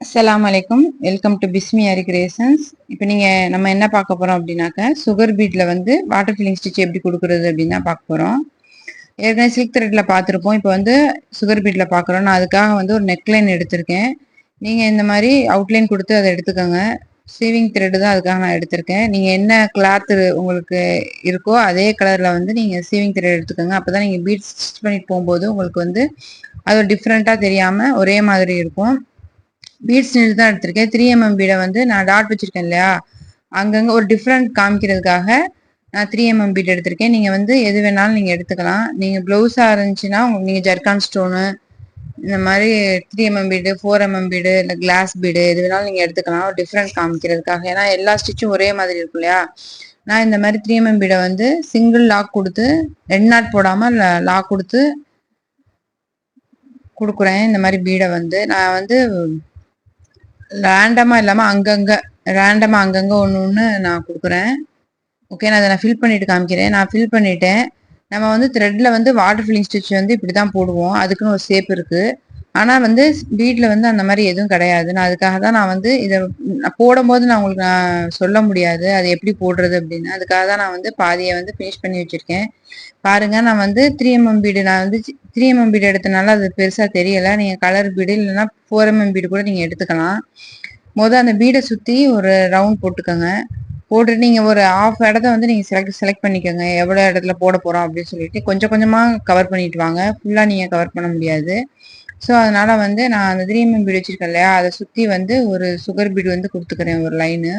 அஸ்ஸலாமு அலைக்கும். Welcome to Bismi Ari creations. இப்போ நம்ம என்ன பார்க்க போறோம் அப்படின்னாக்க, சுகர் பீட்ல வந்து வாட்டர் ஃபில்லிங் ஸ்டிச் எப்படி கொடுக்குறது அப்படின்னு தான் பார்க்க போறோம். ஏற்கனவே சில்க் த்ரெட்ல பார்த்துருப்போம். இப்போ வந்து சுகர் பீட்ல பார்க்குறோம். நான் அதுக்காக வந்து ஒரு நெக்லைன் எடுத்திருக்கேன். நீங்க இந்த மாதிரி அவுட்லைன் கொடுத்து அதை எடுத்துக்கோங்க. சீவிங் த்ரெட் தான் அதுக்காக நான் எடுத்திருக்கேன். நீங்க என்ன கிளாத் உங்களுக்கு இருக்கோ அதே கலர்ல வந்து நீங்க சீவிங் த்ரெட் எடுத்துக்கோங்க. அப்பதான் நீங்க பீட் ஸ்டிச் பண்ணிட்டு போகும்போது உங்களுக்கு வந்து அது டிஃப்ரெண்டா தெரியாம ஒரே மாதிரி இருக்கும். பீட்ஸ் நீடில் தான் எடுத்திருக்கேன். 3mm பீடை வந்து நான் டாட் வச்சிருக்கேன் இல்லையா, அங்கங்கே ஒரு டிஃப்ரெண்ட் காமிக்கிறதுக்காக நான் 3mm பீட் எடுத்திருக்கேன். நீங்கள் வந்து எது வேணாலும் நீங்கள் எடுத்துக்கலாம். நீங்கள் ப்ளவுஸாக இருந்துச்சுன்னா நீங்கள் ஜர்கான் ஸ்டோனு இந்த மாதிரி 3mm பீடு, 4mm பீடு, இல்லை கிளாஸ் பீடு எது வேணாலும் நீங்கள் எடுத்துக்கலாம், ஒரு டிஃப்ரெண்ட் காமிக்கிறதுக்காக. ஏன்னா எல்லா ஸ்டிச்சும் ஒரே மாதிரி இருக்கும் இல்லையா. நான் இந்த மாதிரி 3mm பீடை வந்து சிங்கிள் லாக் கொடுத்து 2 நாட் போடாமல் லாக் கொடுத்து கொடுக்குறேன். இந்த மாதிரி பீடை வந்து நான் வந்து ரேண்டமாக இல்லாமல் அங்கங்கே ஒன்று நான் கொடுக்குறேன். ஓகே, நான் அதை ஃபில் பண்ணிட்டு காமிக்கிறேன். நான் ஃபில் பண்ணிட்டேன். நம்ம வந்து த்ரெட்டில் வந்து வாட்டர் ஃபில்லிங் ஸ்டிச் வந்து இப்படி தான் போடுவோம். அதுக்குன்னு ஒரு ஷேப் இருக்குது. ஆனால் வந்து பீட்டில் வந்து அந்த மாதிரி எதுவும் கிடையாது. நான் அதுக்காக தான் நான் வந்து இதை போடும்போது நான் உங்களுக்கு சொல்ல முடியாது அது எப்படி போடுறது அப்படின்னு. அதுக்காக தான் நான் வந்து பாதியை வந்து ஃபினிஷ் பண்ணி வச்சுருக்கேன். பாருங்க, நான் வந்து 3mm பீடு நான் வந்து 3mm பீடு எடுத்தனால அது பெருசாக தெரியலை. நீங்கள் கலர் பீடு இல்லைன்னா 4mm பீடு கூட நீங்கள் எடுத்துக்கலாம். அந்த பீடை சுற்றி ஒரு ரவுண்ட் போட்டுக்கோங்க. போட்டுட்டு நீங்கள் ஒரு ஆஃப் இடத்த வந்து நீங்கள் செலக்ட் பண்ணிக்கோங்க, எவ்வளோ இடத்துல போட போகிறோம் அப்படின்னு சொல்லிட்டு கொஞ்சம் கொஞ்சமாக கவர் பண்ணிட்டு வாங்க. ஃபுல்லாக நீங்கள் கவர் பண்ண முடியாது. ஸோ அதனால் வந்து நான் அந்த 3mm பீடு வச்சுருக்கேன் இல்லையா, அதை சுற்றி வந்து ஒரு சுகர் பீடு வந்து கொடுத்துக்கிறேன், ஒரு லைனு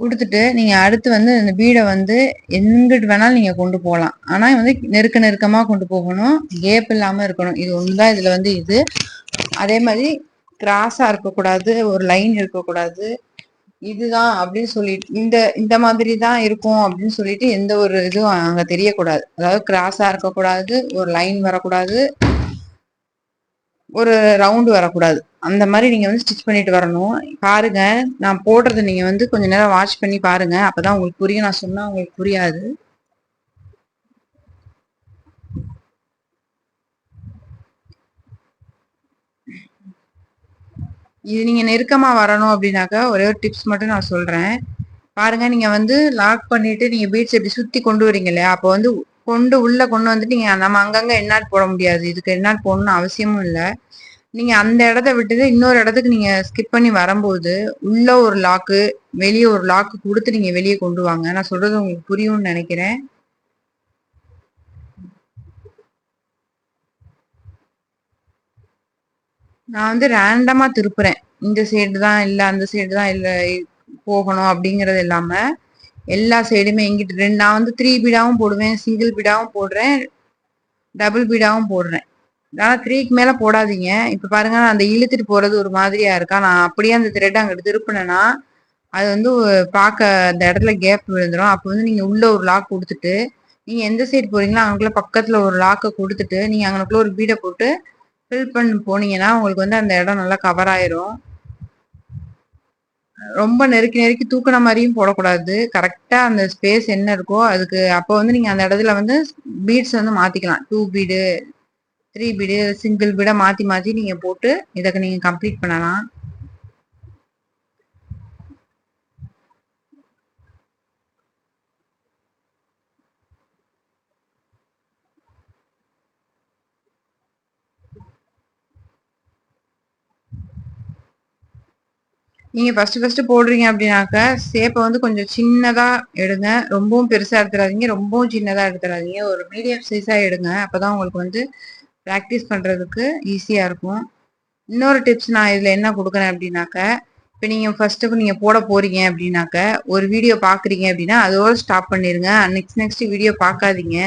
கொடுத்துட்டு நீங்கள் அடுத்து வந்து அந்த பீடை வந்து எங்கிட்டு வேணாலும் நீங்கள் கொண்டு போகலாம். ஆனால் வந்து நெருக்கமாக கொண்டு போகணும், கேப் இல்லாமல் இருக்கணும். இது ஒன்று தான் இதில் வந்து இது. அதே மாதிரி கிராஸாக இருக்கக்கூடாது, ஒரு லைன் இருக்கக்கூடாது. இதுதான் அப்படின்னு சொல்லிட்டு இந்த மாதிரி தான் இருக்கும் அப்படின்னு சொல்லிட்டு எந்த ஒரு இதுவும் அங்கே தெரியக்கூடாது. அதாவது கிராஸாக இருக்கக்கூடாது, ஒரு லைன் வரக்கூடாது, ஒரு ரவுண்டு வரக்கூடாது. அந்த மாதிரி நீங்கள் வந்து ஸ்டிச் பண்ணிட்டு வரணும். பாருங்க, நான் போடுறது நீங்கள் வந்து கொஞ்ச நேரம் வாட்ச் பண்ணி பாருங்க, அப்பதான் உங்களுக்கு புரியும். நான் சொன்னா உங்களுக்கு புரியாது. இது நீங்க நெருக்கமா வரணும் அப்படின்னாக்கா ஒரே ஒரு டிப்ஸ் மட்டும் நான் சொல்றேன். பாருங்க, நீங்க வந்து லாக் பண்ணிட்டு நீங்க பீட்ஸ் எப்படி சுத்தி கொண்டு வரீங்க இல்லையா, அப்போ வந்து உள்ள கொண்டு வந்துட்டு நீங்க நம்ம அங்கங்க எண்ணாட் போட முடியாது. இதுக்கு எண்ணாட் போடணும்னு அவசியமும் இல்லை. நீங்க அந்த இடத்த விட்டுட்டு இன்னொரு இடத்துக்கு நீங்க ஸ்கிப் பண்ணி வரும்போது உள்ள ஒரு லாக்கு, வெளியே ஒரு லாக்கு கொடுத்து நீங்க வெளியே கொண்டு வாங்க. நான் சொல்றது உங்களுக்கு புரியும்னு நினைக்கிறேன். நான் வந்து ரேண்டமா திருப்புறேன். இந்த சைடு தான் இல்லை, அந்த சைடு தான் இல்லை போகணும் அப்படிங்கறது இல்லாம எல்லா சைடுமே இங்கிட்டு நான் வந்து 3 பீடாவும் போடுவேன், சிங்கிள் பீடாவும் போடுறேன், டபுள் பீடாவும் போடுறேன். ஆனா 3க்கு மேல போடாதீங்க. இப்ப பாருங்க, அந்த இழுத்துட்டு போறது ஒரு மாதிரியா இருக்கா. நான் அப்படியே அந்த த்ரெட் அங்கிட்டு திருப்பினேன்னா அது வந்து பார்க்க அந்த இடத்துல கேப் விழுந்துடும். அப்போ வந்து நீங்க உள்ள ஒரு லாக் கொடுத்துட்டு நீங்க எந்த சைடு போறீங்களோ அங்கக்குள்ள பக்கத்துல ஒரு லாக்கை கொடுத்துட்டு நீங்க அங்கனுக்குள்ள ஒரு பீடை போட்டு ஃபில் பண்ணி போனீங்கன்னா உங்களுக்கு வந்து அந்த இடம் நல்லா கவர் ஆயிரும். ரொம்ப நெருக்கி தூக்குன மாதிரியும் போடக்கூடாது. கரெக்டா அந்த ஸ்பேஸ் என்ன இருக்கோ அதுக்கு அப்போ வந்து நீங்க அந்த இடத்துல வந்து பீட்ஸ் வந்து மாத்திக்கலாம். 2 பீடு, 3 பீடு, சிங்கிள் பீடை மாத்தி நீங்க போட்டு இதை நீங்க கம்ப்ளீட் பண்ணலாம். நீங்க ஃபர்ஸ்ட் போடுறீங்க அப்படின்னாக்க ஷேப்பை வந்து கொஞ்சம் சின்னதா எடுங்க. ரொம்பவும் பெருசா எடுத்துடாதீங்க, ரொம்பவும் சின்னதா எடுத்துடாதீங்க. ஒரு மீடியம் சைஸா எடுங்க. அப்பதான் உங்களுக்கு வந்து ப்ராக்டிஸ் பண்றதுக்கு ஈஸியா இருக்கும். இன்னொரு டிப்ஸ் நான் இதுல என்ன கொடுக்குறேன் அப்படின்னாக்க, இப்போ நீங்க ஃபர்ஸ்ட் நீங்க போட போறீங்க அப்படின்னாக்க ஒரு வீடியோ பாக்குறீங்க அப்படின்னா அதோட ஸ்டாப் பண்ணிருங்க. நெக்ஸ்ட் வீடியோ பார்க்காதீங்க.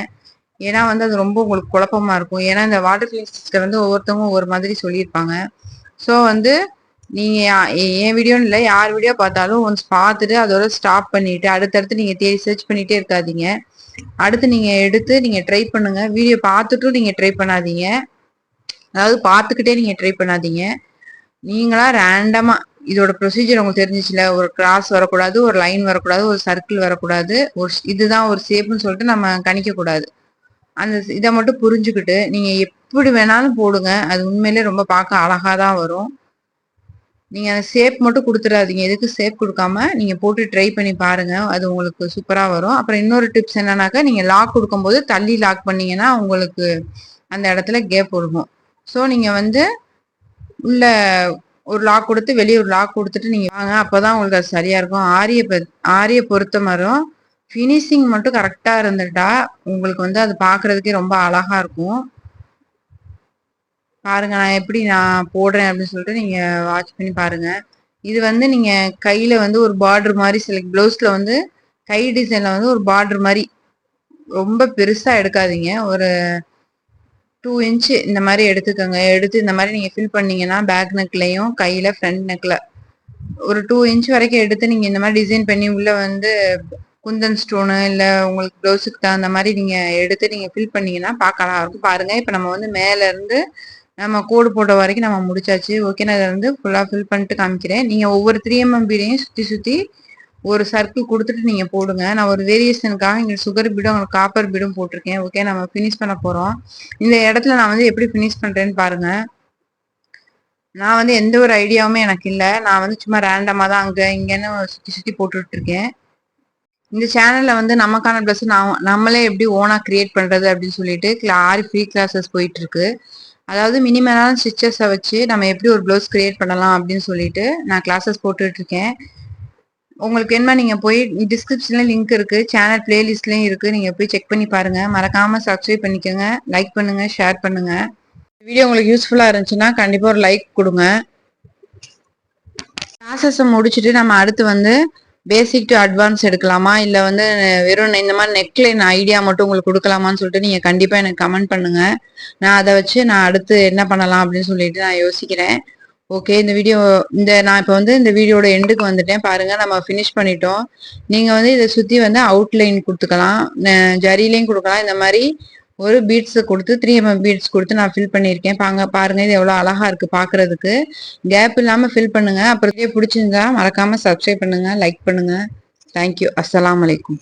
ஏன்னா வந்து அது ரொம்ப உங்களுக்கு குழப்பமா இருக்கும். ஏன்னா இந்த வாட்டர் ஃபில்லிங் ஸ்டிச்ல வந்து ஒவ்வொருத்தவங்க ஒவ்வொரு மாதிரி சொல்லியிருப்பாங்க. ஸோ வந்து நீங்க என் வீடியோன்னு இல்லை, யார் வீடியோ பார்த்தாலும் ஒன்ஸ் பார்த்துட்டு அதோட ஸ்டாப் பண்ணிட்டு அடுத்தடுத்து நீங்க தேடி சர்ச் பண்ணிட்டே இருக்காதீங்க. அடுத்து நீங்க எடுத்து நீங்க ட்ரை பண்ணுங்க. வீடியோ பார்த்துட்டும் நீங்க ட்ரை பண்ணாதீங்க, அதாவது பார்த்துக்கிட்டே நீங்க ட்ரை பண்ணாதீங்க. நீங்களா ரேண்டமா இதோட ப்ரொசீஜர் உங்களுக்கு தெரிஞ்சிச்சுல, ஒரு கிராஸ் வரக்கூடாது, ஒரு லைன் வரக்கூடாது, ஒரு சர்க்கிள் வரக்கூடாது, ஒரு இதுதான் ஒரு ஷேப்னு சொல்லிட்டு நம்ம கணிக்க கூடாது. அந்த இதை மட்டும் புரிஞ்சுக்கிட்டு நீங்க எப்படி வேணாலும் போடுங்க. அது உண்மையிலே ரொம்ப பார்க்க அழகா தான் வரும். நீங்க அந்த ஷேப் மட்டும் குடுத்துறாதீங்க. எதுக்கு ஷேப் குடுக்காம நீங்க போட்டு ட்ரை பண்ணி பாருங்க. அது உங்களுக்கு சூப்பரா வரும். அப்புறம் இன்னொரு டிப்ஸ் என்னன்னாக்கா, நீங்க லாக் குடுக்கும்போது தள்ளி லாக் பண்ணீங்கன்னா, உங்களுக்கு அந்த இடத்துல கேப் விழுகும். ஸோ நீங்க வந்து உள்ள ஒரு லாக் குடுத்து, வெளிய ஒரு லாக் குடுத்துட்டு நீங்க வாங்க. அப்பதான் உங்களுக்கு அது சரியா இருக்கும். ஆரிய பொறுத்த மரம் ஃபினிஷிங் மட்டும் கரெக்ட்டா இருந்துட்டா, உங்களுக்கு வந்து அது பார்க்கறதுக்கே ரொம்ப அழகா இருக்கும். பாருங்க நான் எப்படி நான் போடுறேன் அப்படின்னு சொல்லிட்டு நீங்க வாட்ச் பண்ணி பாருங்க. இது வந்து நீங்க கையில வந்து ஒரு பார்டர் மாரி ப்ளவுஸ்ல வந்து கை டிசைன்ல வந்து ஒரு பார்டர் மாரி ரொம்ப பெருசா எடுக்காதீங்க. ஒரு 2 இன்ச் இந்த மாரி எடுத்துக்கோங்க. எடுத்து இந்த மாரி நீங்க ஃபில் பண்ணீங்கன்னா, பேக் நெக்லயும், கையில ஃப்ரண்ட் நெக்ல ஒரு 2 இன்ச் வரைக்கும் எடுத்து நீங்க இந்த மாரி டிசைன் பண்ணி உள்ள வந்து குந்தன் ஸ்டோனு இல்ல உங்களுக்கு ப்ளவுஸுக்கு தகுந்த மாரி நீங்க எடுத்து நீங்க ஃபில் பண்ணீங்கன்னா பார்க்க அழகா இருக்கும். பாருங்க இப்ப நம்ம வந்து மேல இருந்து நம்ம கோடு போட்ட வரைக்கும் நம்ம முடிச்சாச்சு. ஓகே நான் இத வந்து ஃபுல்லா ஃபில் பண்ணிட்டு காமிக்கிறேன். நீங்க ஒவ்வொரு 3 mm பீடையும் சுத்தி சுத்தி ஒரு சர்க்கிள் குடுத்துட்டு நீங்க போடுங்க. நான் ஒரு வேரியேஷனுக்காக இங்க சுகர் பீடும், உங்களுக்கு காப்பர் பீடும் போட்டிருக்கேன். ஓகே நம்ம ஃபினிஷ் பண்ண போறோம். இந்த இடத்துல நான் வந்து எப்படி ஃபினிஷ் பண்றேன்னு பாருங்க. நான் வந்து எந்த ஒரு ஐடியாவுமே எனக்கு இல்ல. நான் வந்து சும்மா ரேண்டமா தான் அங்க இங்கன்னு சுத்தி சுத்தி போட்டுட்டு இருக்கேன். இந்த சேனல்ல வந்து நமக்கான ட்ரெஸ் நம்மளே எப்படி ஓனா கிரியேட் பண்றது அப்படின்னு சொல்லிட்டு ஆரி ஃப்ரீ கிளாஸஸ் போயிட்டு இருக்கு. அதாவது மினிமலான ஸ்டிச்சஸை வச்சு நம்ம எப்படி ஒரு ப்ளவுஸ் கிரியேட் பண்ணலாம் அப்படின்னு சொல்லிட்டு நான் கிளாஸஸ் போட்டுட்டு இருக்கேன். உங்களுக்கு என்ன நீங்க போய் டிஸ்கிரிப்ஷன்ல லிங்க் இருக்கு, சேனல் பிளேலிஸ்ட்லயும் இருக்கு, நீங்க போய் செக் பண்ணி பாருங்க. மறக்காம சப்ஸ்கிரைப் பண்ணிக்கோங்க, லைக் பண்ணுங்க, ஷேர் பண்ணுங்க. வீடியோ உங்களுக்கு யூஸ்ஃபுல்லா இருந்துச்சுன்னா கண்டிப்பா ஒரு லைக் கொடுங்க. கிளாஸஸை முடிச்சுட்டு நம்ம அடுத்து வந்து பேசிக் டு அட்வான்ஸ் எடுக்கலாமா இல்ல வந்து வெறும் இந்த மாதிரி நெக்லைன் ஐடியா மட்டும் உங்களுக்கு கொடுக்கலாமான்னு சொல்லிட்டு நீங்க கண்டிப்பா எனக்கு கமெண்ட் பண்ணுங்க. நான் அதை வச்சு நான் அடுத்து என்ன பண்ணலாம் அப்படின்னு சொல்லிட்டு நான் யோசிக்கிறேன். ஓகே நான் இப்போ வந்து இந்த வீடியோட எண்டுக்கு வந்துட்டேன். பாருங்க நம்ம ஃபினிஷ் பண்ணிட்டோம். நீங்க வந்து இதை சுத்தி வந்து அவுட்லைன் கொடுத்துக்கலாம், ஜரிலையும் கொடுக்கலாம். இந்த மாதிரி ஒரு பீட்ஸ் கொடுத்து 3 mm பீட்ஸ் கொடுத்து நான் ஃபில் பண்ணியிருக்கேன். பாருங்க இது எவ்வளவு அழகா இருக்கு பாக்குறதுக்கு. கேப் இல்லாம ஃபில் பண்ணுங்க. அப்புறம் பிடிச்சிருந்தா மறக்காம சப்ஸ்கிரைப் பண்ணுங்க, லைக் பண்ணுங்க. தேங்க்யூ. அஸ்ஸலாமு அலைக்கும்.